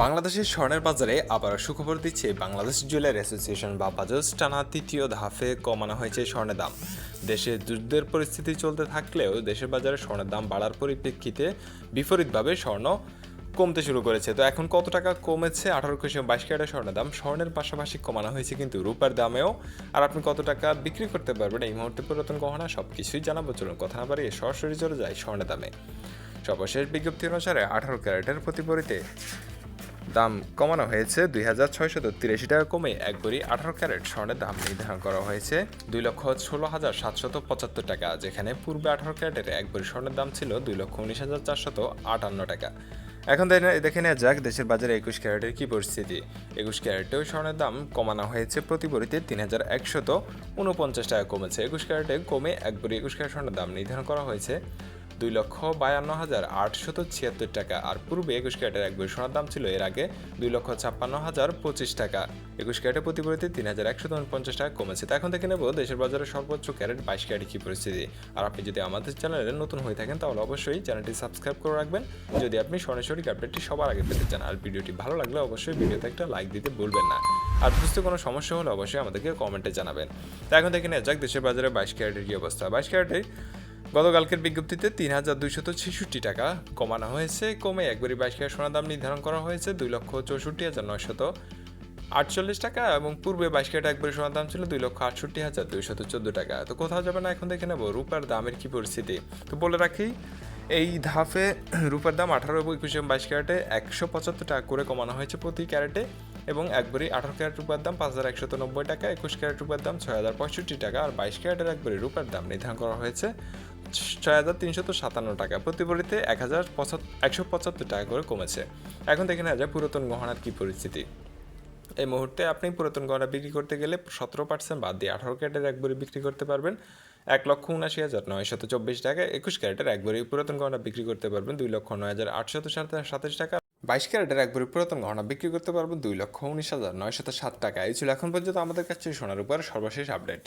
বাংলাদেশের স্বর্ণের বাজারে আবার সুখবর দিচ্ছে বাংলাদেশ জুয়েলারি অ্যাসোসিয়েশন বা বাজাজ। টানা তৃতীয় ধাপে কমানো হয়েছে স্বর্ণের দাম। দেশে যুদ্ধের পরিস্থিতি চলতে থাকলেও দেশের বাজারে স্বর্ণের দাম বাড়ার পরিপ্রেক্ষিতে বিপরীতভাবে স্বর্ণ কমতে শুরু করেছে। তো এখন কত টাকা কমেছে? 18 22 ক্যারেটের স্বর্ণের দাম স্বর্ণের পাশাপাশি কমানো হয়েছে কিন্তু রূপার দামেও। আর আপনি কত টাকা বিক্রি করতে পারবেন এই মুহূর্তে পুরাতন গহনা সব কিছুই জানাবো। চলুন কথা না বাড়িয়ে সরাসরি চলে যায় স্বর্ণের দামে। সর্বশেষ বিজ্ঞপ্তি অনুসারে 18 ক্যারেটের প্রতি ভরিতে দাম কমানো হয়েছে 2683 টাকা, কমে এক ভরি 18 ক্যারেট স্বর্ণের দাম নির্ধারণ করা হয়েছে 2,16,775 টাকা, যেখানে পূর্বে 18 ক্যারেটের এক ভরি স্বর্ণের দাম ছিল 2,19,458 টাকা। এখন দেখে নেওয়া যাক দেশের বাজারে 21 ক্যারেটের কী পরিস্থিতি। 21 ক্যারেটেও স্বর্ণের দাম কমানো হয়েছে প্রতি ভরিতে 3,149 টাকা কমেছে। 21 ক্যারেটে কমে এক ভরি 21 ক্যারেট স্বর্ণের দাম নির্ধারণ করা হয়েছে 2,52,876 টাকা। আর পূর্বে 21 ক্যারেটের এক ভরি সোনার দাম ছিল এর আগে 2,56,025 টাকা। 21 ক্যারেটের প্রতি ভরিতে 3,149 টাকা কমেছে। তো এখন দেখে নেব দেশের বাজারে সর্বোচ্চ ক্যারেট 22 ক্যারেট কী পরিস্থিতি। আর আপনি যদি আমাদের চ্যানেলে নতুন হয়ে থাকেন তাহলে অবশ্যই চ্যানেলটি সাবস্ক্রাইব করে রাখবেন যদি আপনি সরাসরি আপডেটটি সবার আগে পেতে চান। আর ভিডিওটি ভালো লাগলে অবশ্যই ভিডিওতে একটা লাইক দিতে ভুলবেন না। আর বুঝতে কোনো সমস্যা হলে অবশ্যই আমাদেরকে কমেন্টে জানাবেন। তো এখন দেখে নেওয়া যাক দেশের বাজারে 22 ক্যারেটের কী অবস্থা। 22 ক্যারেটে গতকালকের বিজ্ঞপ্তিতে 3,266 টাকা কমানো হয়েছে, কমে একবারই 22 ক্যারেট সোনার দাম নির্ধারণ করা হয়েছে 2,64,948 টাকা, এবং পূর্বে 22 ক্যারেট একবারই সোনার দাম ছিল 2,68,214 টাকা। তো কোথাও যাবে না, এখন দেখে নেব রূপার দামের কি পরিস্থিতি। তো বলে রাখি এই ধাপে রূপার দাম 18, 21 এবং 22 ক্যারেটে 175 টাকা করে কমানো হয়েছে প্রতি ক্যারেটে, এবং একবারই 18 ক্যারেট রূপার দাম 5,190 টাকা, 21 ক্যারেট রূপার দাম 6,065 টাকা, আর 22 ক্যারেটের একবারই রূপার দাম নির্ধারণ করা হয়েছে 6,357 টাকা। প্রতি ভরিতে 1,175 টাকা করে কমেছে। এখন দেখে নেওয়া যায় পুরাতন গহনার কী পরিস্থিতি। এই মুহূর্তে আপনি পুরাতন গহনা বিক্রি করতে গেলে 17% বাদ দিয়ে 18 ক্যারেটের এক ভরি বিক্রি করতে পারবেন 1,79,924 টাকা। 21 ক্যারেটের এক ভরি পুরাতন গহনা বিক্রি করতে পারবেন 2,09,827 টাকা। 22 ক্যারেটের এক ভরি পুরাতন গহনা বিক্রি করতে পারবেন 2,19,907 টাকা। এই ছিল এখন পর্যন্ত আমাদের কাছে সোনার উপর সর্বশেষ আপডেট।